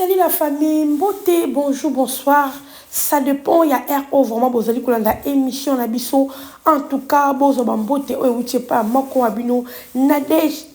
Salut la famille, beauté, bonjour, bonsoir. Ça dépend, il y a RO vraiment bozali kolanda émission na biso. En tout cas, bozo bambote o wuche pa moko abino Nadej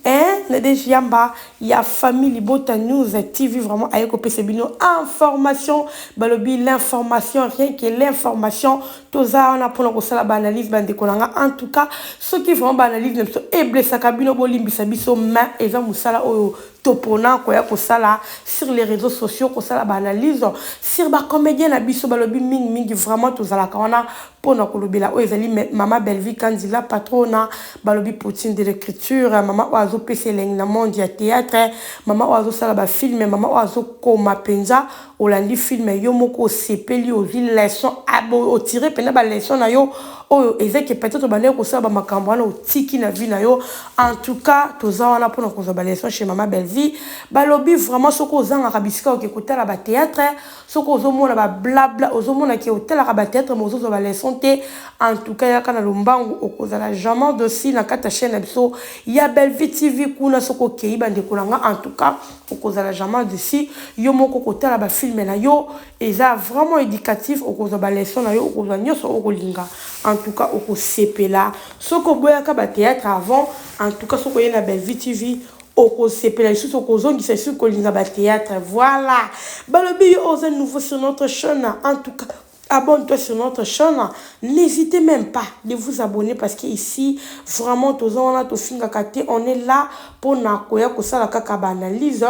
Nadej Yamba, il y a famille Libota News TV vraiment ayeko pese bino information, balobi l'information, rien que l'information. Toza on a pour ko sala ba analyse bande kolanga. En tout cas, ceux qui vraiment ba analyse nemso e blessa kabino bolimbisa biso ma eza musala oyo topona koya kosala sur les réseaux sociaux kosala ba analyse sur ba comédien na biso balobi mingi vraiment tozala kawana pona kolobela o ezali mama Belvi Kandila patrona balobi poutine de l'écriture mama oazo pese leng na monde ya théâtre mama oazo sala ba film mama oazo koma penza olandi film yo moko sepeli ozi leçon abo o tirer pena ba leçon na yo oyo ezeke peut-être ba neko sala ba makambo na otiki na vie na yo. En tout cas toza wana pona koza ba leçon chez mama Belvi balobi vraiment soko ozanga kabisika oke kotala ba théâtre soko ozomona ba blabla ozomona ke otala ba théâtre mozo ba leçon te. En tout cas yaka na lombangu okozala jamais dossier na kata chaîne biso ya Belvi TV kuna soko kei bande kolanga. En tout cas okozala jamais dossier yo moko kotala ba film na yo eza vraiment éducatif okozala ba leçon na yo okozala nyoso okolinga. En tout cas okosepela soko boyaka ba théâtre avant. En tout cas soko yena Belvi TV oko sepela lisusu okozongisa lisusu kolinga ba théâtre. Voilà balobi oza nouveau sur notre chaîne. En tout cas abonne-toi sur notre chaîne. N'hésitez même pas de vous abonner parce que ici vraiment on est là pour nakoya kosala kaka ba analyse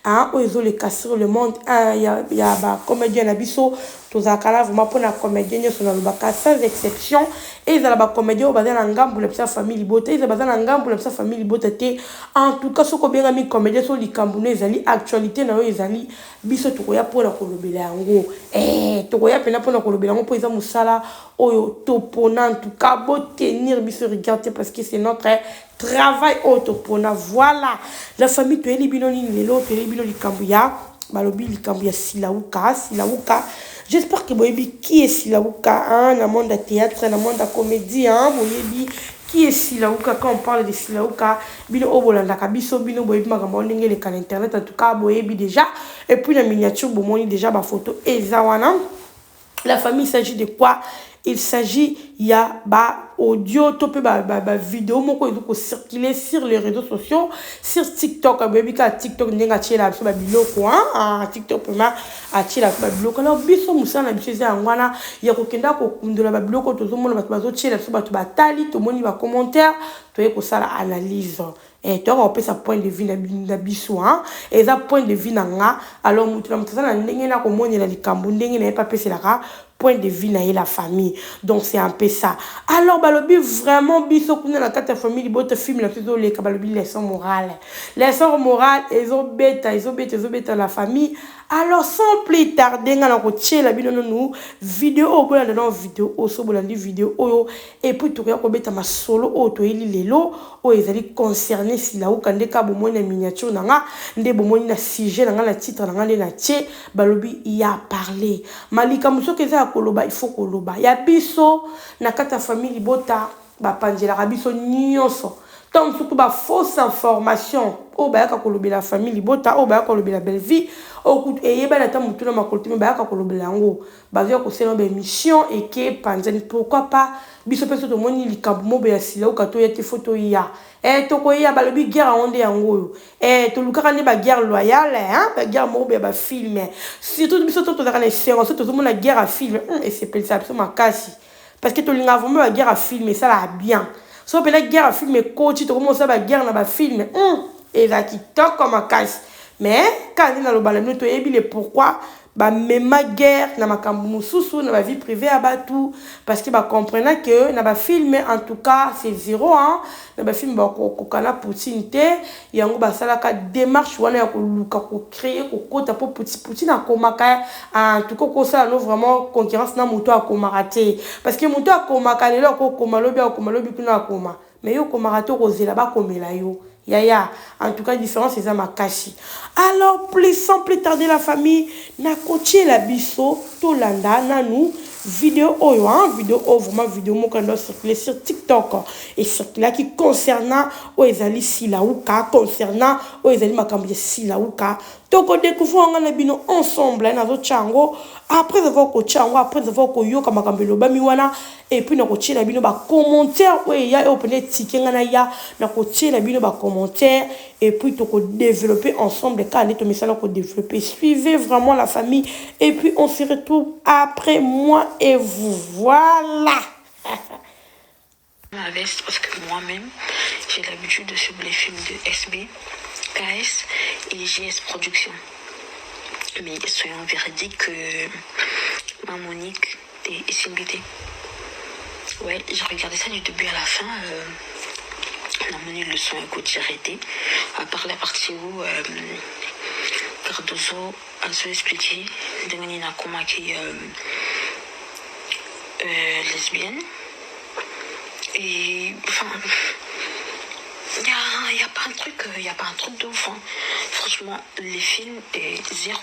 hein ozo le casser le monde. Il y a ba comédien na biso tozakala vraiment pour na comédien sur le baka sans exception et ils ont ba comédien bazana ngambu la petite famille Libota ils bazana ngambu la petite famille Libota te. En tout cas soko bien ami comédien sur likambuno ezali actualité na yo ezali biso tokoya pour na kolobela yango tokoya pena pour na kolobela yango po eza musala oyo topona. En tout cas beau tenir biso regarder parce que c'est notre travail autopona. Voilà la famille to eli bino ni lelo to eli bino likambuya balobi likambuya silauka. J'espère que boyebi qui est Silauka hein dans monde de théâtre dans monde de comédie hein boyebi qui est Silauka. Quand on parle de Silauka bino obolanda kabiso bino boyebi makambo ndenge le canal internet. En tout cas boyebi déjà et puis la miniature bomoni déjà ba photo ezawana. La famille, il s'agit de quoi? Il s'agit, il y a audio, topé vidéo, moko ils circuler sur les réseaux sociaux, sur TikTok, baby ka TikTok n'enga tchela sur biloko hein, TikTok pema a tchela sur biloko. Alors biso musa na biso za ngwana ya kokenda ko kundola biloko tozo mona bazo tchela sur batu batali to moni ba commentaire to yeko sala analyse. Et tu as sa point de vue na biso hein et ça point de vue na nga alors mutuna mutasa na ndenge na komoni la likambo ndenge na pas pese la point de vue na la famille. Donc c'est un peu ça. Alors balobi vraiment biso kuna na kata famille bote film la plutôt les balobi leçon morale ezobeta la famille. Alors sans plus tarder ngana ko tchela bino nous vidéo obola dans vidéo oso bolandi vidéo oyo et puis to ko beta ma solo oto eli lelo o ezali concerné Silauka ndeka bomoni na miniature nanga nde bomoni na sujet nanga na titre nanga na tche balobi il a parlé malika muso keza koloba il faut koloba ya biso na kata famille bota ba panjela biso nyonso tant surtout ba fausse information o ba ka kolobela famille bota o ba ka kolobela belle vie o kutu eyeba na tamutu na makoltime ba ka kolobela ngo bazia ko sema ba mission et que panjani pourquoi pas biso peso to moni likambo mobe ya Silauka to yete photo ya to ko ya balobi guerre onde yango to lukaka ne ba guerre loyale hein ba guerre mobe ba film surtout biso to zaka na séance to mona guerre à film et c'est pas ça absolument makasi parce que to linga vraiment la guerre à film ça la bien so pe la guerre à film coach to commence ba guerre na ba film et la qui toque comme makasi mais quand on a le ballon to yebi le pourquoi ba même guerre na makambo mususu na ba vie privée abatu parce que ba comprendre que na ba film en tout cas c'est zéro hein na ba film ba ko kana Poutine te yango ba sala ka démarche wana ya ko luka ko créer ko kota po Poutine akomaka en tout cas ko ça no vraiment concurrence na moto akomaraté parce que moto akomaka lelo ko komalobi kuna akoma mais yo komaraté ko zela ba komela yo Yaya, en tout cas, différence, c'est ça ma cachi. Alors, sans plus tarder, la famille, na coaché la biso, tolanda, nanou, vidéo, vraiment vidéo, mon canal circuler sur TikTok, et circuler qui concernant, Ezali Silauka, concernant, Ezali Makambi Silauka, toko découvrir nga na bino ensemble na zo chango après avoir ko chango après avoir ko yoka makambelo ba miwana et puis na ko tchela bino ba commentaire ouais ya o peut-être ticket nga na ya na ko tchela bino ba commentaire et puis toko développer ensemble quand on met ça là ko développer suivez vraiment la famille et puis on se retrouve après moi et vous voilà. Ma veste parce que moi-même j'ai l'habitude de suivre les films de SB, KS et JS Productions. Mais soyons véridiques que ma Monique et Simbité. Ouais, j'ai regardé ça du début à la fin. La Monique le son écoute, j'ai arrêté. À part la partie où Cardozo a se expliqué Denganina Koma qui est lesbienne. Et enfin, il y a pas un truc de ouf. Hein. Franchement, les films est zéro.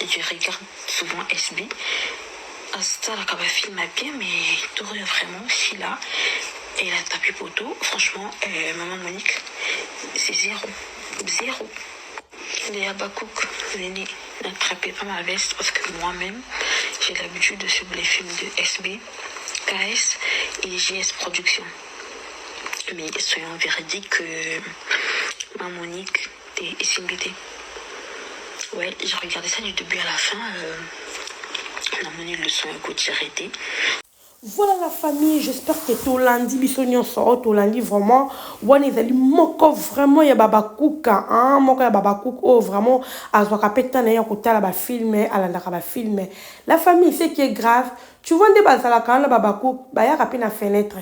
Je regarde souvent SB. Hasta la caba film à pied, mais tout vraiment si là et la tapis poteau. Franchement, maman Monique, c'est zéro. Les Abakouk, l'aîné, n'attrapez pas ma veste parce que moi-même, j'ai l'habitude de suivre les films de SB, KS et JS Productions. Mais soyons véridiques que ma Monique et Simbité. Ouais, j'ai regardé ça du début à la fin. La Monique le son écoute, j'ai arrêté. Voilà la famille, j'espère que tout lundi, bisognon sort, tout lundi vraiment. Wan ezali moko vraiment ya baba kuka, hein, moko ya baba kuka, oh vraiment, azwaka petana ya kotala ba film, alandaka ba film. La famille, c'est qui est grave, tu vois, nde bazala quand la baba kuka, ba ya kapi na fenêtre.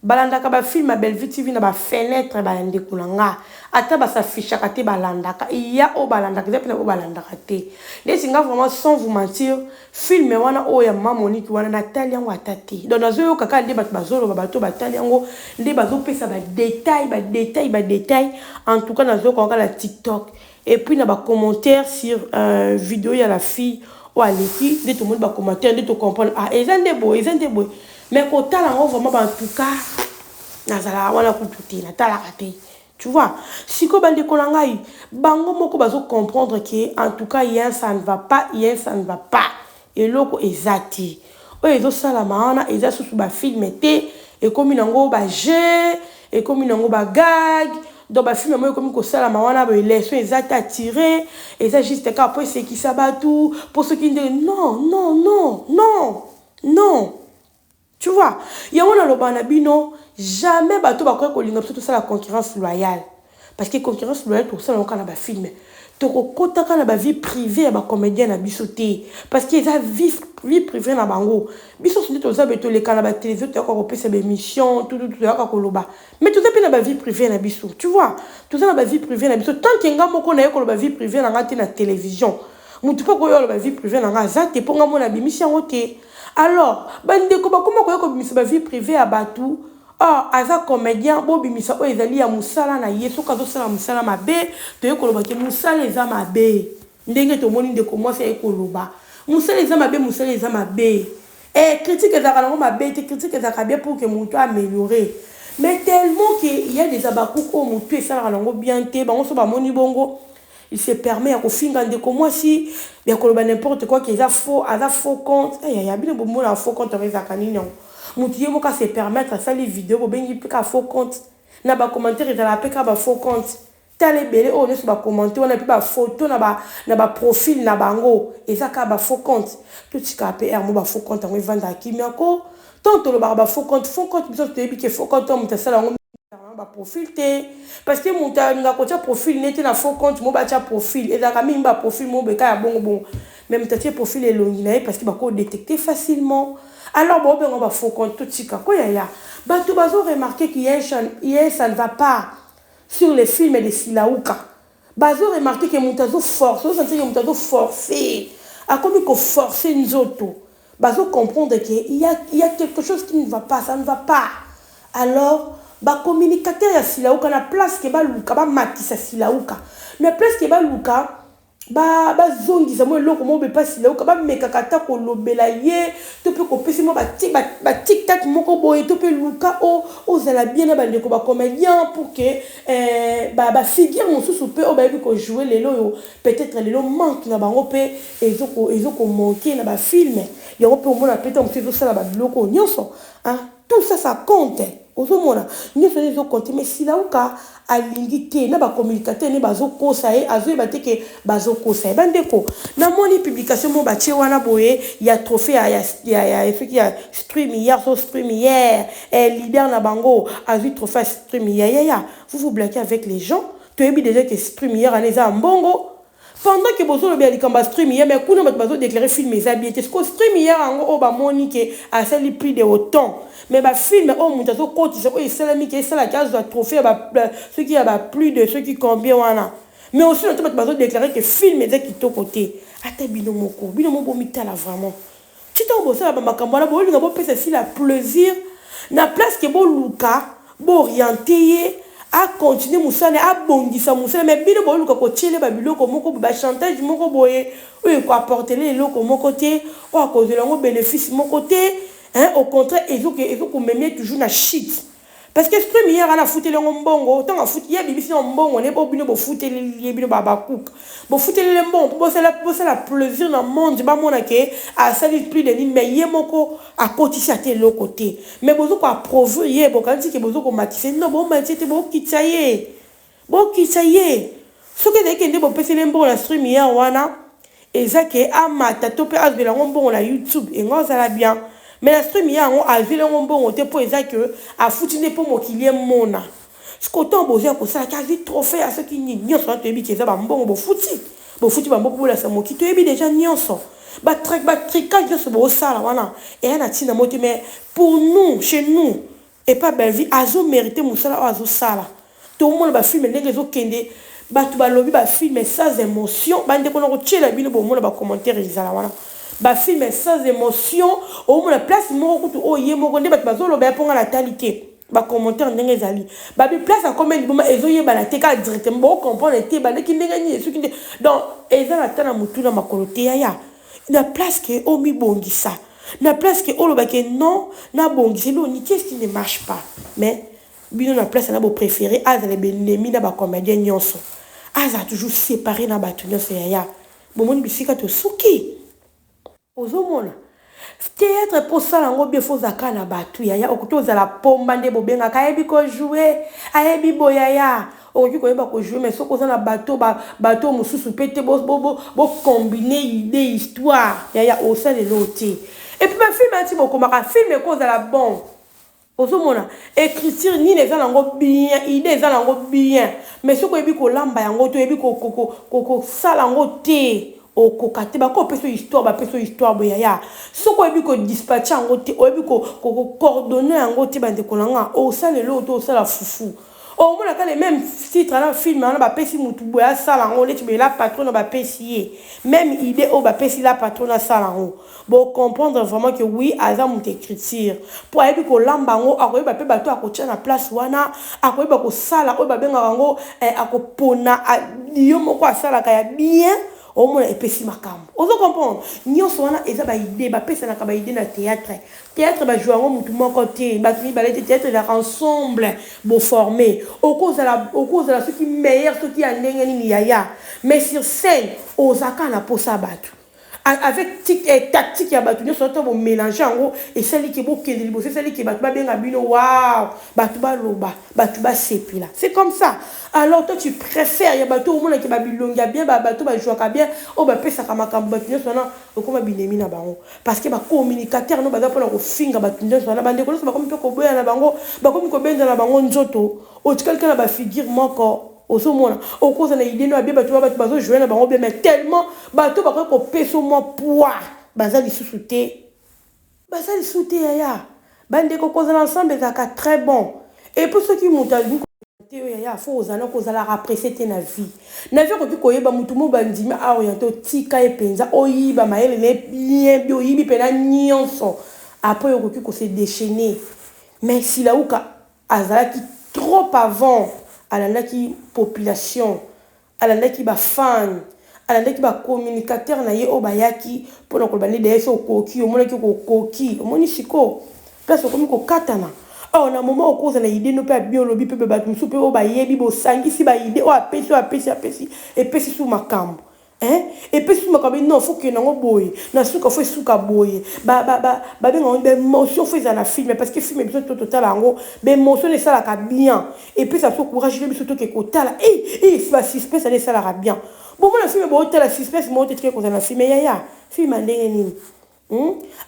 Balandaka ba film, belle vie TV na ba fenêtre, ba yande kulanga. Ata ba s'affiche kate balandaka. Il y a au balandaka, il y a au balandaka te. Singa vraiment sans vous mentir, film wana o ya mama Monique wana Nathalie yango atate. Donc nazo yo kaka nde bat bazolo bato batali yango nde bazo pesa ba détail. En tout cas nazo ko la TikTok. Et puis na ba commentaire sur vidéo ya la fille ou aleki, nde tout le monde ba commentaire, nde to comprendre ah ezande boy. Mais quand tu as vraiment en tout cas, tu vois, si tu as bango moko bazo comprendre que en tout cas hier ça ne va pas. Et loko ezati. Ezo salamana, eza sous ba film et comme nango ba jeu, et comme nango ba gag. Donc ba film moi comme ko salama wana ba leçon ezati attiré, et ça juste après c'est qui ça ba tout pour ceux qui disent non. Tu vois, il y a un lobana jamais bateau bakoy ko linga tout ça la concurrence loyale. Parce que concurrence loyale tout ça on kana ba film. To ko kota kana ba vie privée ba comédien na bisoté parce que ça vie privée na bango. Biso c'est tout ça beto les kana ba télévision to ko pesa ba émission tout ya ko loba. Mais tout ça pe na ba vie privée na biso. Tu vois, tout ça na ba vie privée na biso tant que ngamo ko na ko ba vie privée na ngati na télévision. Mutu pa ko yo ba vie privée na ngazate po ngamo na bimission oté. Alors, bandeko bakoma koyoko bimisa ba vie privée à Batou. Ah, aza comédien bo bimisa o ezali ya musala na yeso kazo sala musala mabe, to yekoloba ke musala eza mabe. Ndenge to moni ndeko moi c'est ekoloba. Musala eza mabe. Critique ezaka nango mabe, critique ezaka bien pour que mutu améliorer. Mais tellement que il y a des abakuko mutu esala nango bien te, bango so ba moni bongo. Il se permet à finir ndeko moi si bien que n'importe quoi qui est faux compte il y a bien beaucoup de faux compte avec zakanino mutu yemo ka se permettre ça les vidéos bengi pika faux compte na ba commentaire dans la pika ba faux compte tale belé on est ba commenter on a pu ba photo na ba profil na bango et ça ka ba faux compte tout ce ka PR mo ba faux compte on vendre kimiako tant to le ba faux compte biso te bi ke faux compte on ça ba profil te parce que mon nga ko tia profil nete na faux compte mo ba tia profil et da kami ba profil mo be ka bon même tia profil est long parce que ba ko détecter facilement alors bon ben on va faux compte tout tika ko ya ba tu bazo remarquer qu'il y a ça ne va pas sur les films de Silaouka bazo remarquer que montazo force on sentir que montazo forcer a comme ko forcer nzoto bazo comprendre que il y a quelque chose qui ne va pas, ça ne va pas. Alors ba communicateur ya Silaouka na place ke ba luka ba matisa Silaouka na place ke ba luka bazongisa mo eloko mo bepasi lauka bamekaka ata kolobela ye to mpe kopesi mo batiktak moko boye to mpe luka ozala bien na bandeko bacomédien pour que bafigure mosusu mpe oyo bayebi kojoue lelo oyo peut-être lelo manque na bango mpe ezokomanke na bafilme yango mpe omona peta mosusu ezosala babiloko nyonso tout ça ça compte ozomona nyonso ezokonte mais silauka alingi te na bacommunicateur ne bazokosa ye azoyeba te ke bazokosa ye bandeko namoni publication mo batie wana boye ya trophée ya soki ya stream hier so stream hier leader na bango azwi trophée ya stream hier yaya vous blaguez avec les gens toyebi déjà que stream hier ana eza mbongo pendant que bozo lobi alikamba stream hier mais kuna bato bazo déclarer film eza bien te sko stream hier yango o bamoni ke asali plus de autant mais ba film o mutu azo kotisa o esalami ke esala case de trophée ceux qui a plus de ceux qui combien wana mais aussi le bato bazo déclarer que film eza kitoko te ata bino moko mitala vraiment tito bosala ba makambo na bo linga bo pesa si la plaisir na place ke bo luka bo orienter a continuer musane a bongisa musane mais bino bo luka ko tiele ba biloko moko ba chantage moko boye o ko apporter les loko moko te o a cause de bénéfice moko te au contraire ezo memie toujours na shit parce que stream hier ana fouté le mbongo tant a fouté ya bibisi mbongo ne bo bino bo fouté le bino baba cook bo fouté le mbongo bo c'est la plaisir na monde ba mona ke a sali plus de mais ye moko a kotisi ate le côté mais bozo ko approuver ye bo kanti ke bozo ko matise non bo matise te bo kitsaye so que dès que ndebo pese le mbongo na stream hier wana ezake amata to pe azela mbongo na YouTube et ngoza la bien. Mais la stream hier a vu le bon on te pour que a foutu ne pour mokilier mona ce qu'autant besoin que ça quasi trophée à ceux qui n'y sont te bi que ça ba mbongo bo foutu ba mbongo la samo qui te bi déjà nyonso ba tricage ce bo sala wana et na tina moté mais pour nous chez nous et pas belle vie azo mérité musala azo sala tout le monde ba film ndenge zo kende ba tu ba lobby ba film sans émotion ba ndeko na ko tchela bino bo mona ba commentaire izala wana ba film sans émotion au moins la place moko kutu o ye moko nde bato bazolo ba ponga la talité ba commentaire ndenge ezali ba bi place a combien liboma ezoye ba la teka directement bo comprendre te ba leki ndenge ni esuki nde donc ezala tana mutu na makolote ya na place que o mi bongisa na place que o lo ba ke non na bongisa lo ni qu'est-ce qui ne marche pas mais bino na place na bo préféré azale benemi na ba comédien nyonso aza toujours séparé na ba nyonso ya bomoni bisika to suki ozomona théâtre pour ça lango bien faut zaka na batu yaya okuto za la pomba nde bobenga kayebi ko jouer ayebi boyaya oki ko yeba ko jouer mais soko za na bateau mususu pete bo combiner idée histoire yaya au sein de l'autre et puis ma film anti bokomaka film ko za la bon ozomona écriture ni les lango bien idée za lango bien mais soko yebi ko lamba yango to yebi ko sala ngo te o kokate ba ko peso histoire boyaya soko ebi ko dispatcher ngo te o ebi ko coordonner ngo te bande kolanga o sala l'autre o sala fufu o mona ka les mêmes titres na film na ba pesi mutu boya sala ngo leti be la patron ba pesi même idée o ba pesi la patron na sala ngo bo comprendre vraiment que oui aza mutu écriture pour ebi ko lamba ngo akoyi ba pe bato akotia na place wana akoyi ba ko sala o ba benga ngo akopona yo moko asala ka ya bien au moins epesi makambo ozo comprendre nyonso wana eza ba idée ba pesa na ka ba idée na théâtre ba jouer ngo mutu moko te ba tuni ba lete théâtre la ensemble bo former au cause la ce qui meilleur ce qui a ndenge ni yaya mais sur scène ozaka na posa batu avec tactique ya batu nyonso to bo mélanger ngo et celle qui bo kende libo c'est celle qui batu ba benga bino waouh batu ba loba batu ba sepila c'est comme ça alors toi tu préfères ya batu au monde qui ba bilonga bien ba batu ba jouer bien o ba pesa ka makambo batu nyonso na okoma binemi na bango parce que ba communicateur no ba za pona ko finga batu nyonso na bande ko so ba komi ko boya na bango ba komi ko benza na bango nzoto o quelqu'un na ba figure moko ozomona okoza na idée no abia bato bazo jouer na bango bien mais tellement bato ba ko peso mo poids baza lisusu te yaya bande ko koza ensemble ça très bon et pour ceux qui montent te yaya faut ozana ko za la apprécier te na vie ko koyeba mutu mo bandimi a orienté tika e penza oyiba maele ne bien bio yibi pena nyonso après okoki ko se déchaîner mais si la uka azala qui trop avant alandaki population alandaki ba fan alandaki ba communicateur na ye o bayaki pona ko bande de so koki o mona ki ko koki o moni siko place ko mi ko katana oh na moment au cause na idée no pa bien lobi pe ba tumsu pe o ba yebi bo sangisi ba idée o apesi et pesi sous makambo et puis sous makambo non faut que nango boye na suka faut suka boye ba benga be émotion faut za na film parce que film episode total yango be émotion ça la ka bien et puis ça so courage le biso to ke kotala si ba suspense ça la bien bon moi le film bo tala suspense mo te ko za na film ya film ndenge nini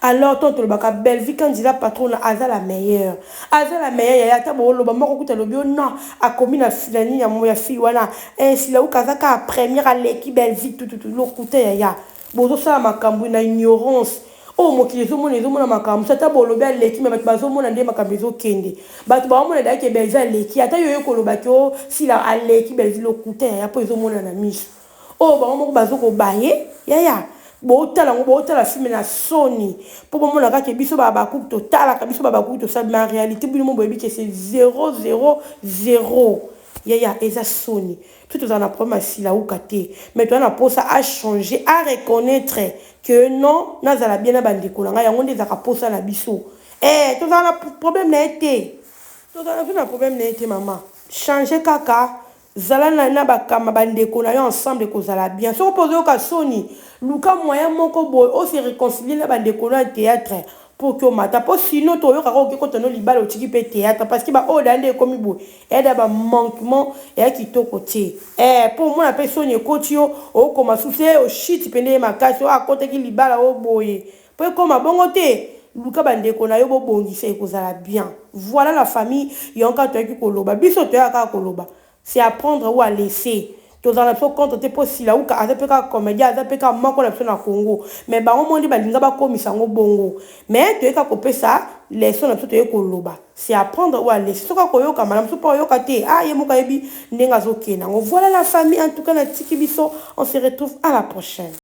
alors tant le baka belle vie candidat patron aza la meilleure ya ta bo lo ba moko kuta lo bio non a commis na filani ya mo ya fi wana si la ukaza ka première à l'équipe belle vie tout lo kuta ya bozo ça makambu na ignorance oh mo ki zo mona makambu ça ta bo lo bia l'équipe mais bazo mona nde makambu zo kende ba ba mona da ke belle za l'équipe ata yo ko lo ba ko si la à l'équipe belle vie lo kuta ya po zo mona na miso oh ba mo bazo ko baye ya botala film na soni po bomona ka ke biso ba ku total ka biso ba ku to ça mais en réalité bino mo boyebi que c'est 0 0 0 ya eza soni tout on a problème si la ou kate mais toi na posa à changer à reconnaître que non nazala bien na bandeko nga yango ndeza ka posa na biso to on a problème na été to on a problème na été maman changer kaka zala na bakama bandeko na yo ensemble kozala bien so poser au soni luka moyen moko boy o se réconcilier na bandeko na théâtre pour que mata po sinon to yo kako ko tono libala otiki pe théâtre parce que ba o dande komi boy et da ba manquement et kitoko ti pour moi na pe soni ekotio o koma soucier o shit pende makasi o akote ki libala o boy po koma bongo te luka bandeko na yo bo bongisa ekozala bien voilà la famille yonka to ki koloba biso to ya ka koloba c'est apprendre ou à laisser. Tous dans la chose quand tu es possible là ou qu'à faire comédie, à faire mako la na Congo. Mais bah on m'a dit bah linga ba komi sango bongo. Mais tu es qu'à couper ça, leçon na tout est koloba. C'est apprendre ou à laisser. Ce qu'on yo kamala, ce pas yo kate. Ah yemo kayebi nenga zoke na. Voilà la famille en tout cas na tiki biso. On se retrouve à la prochaine.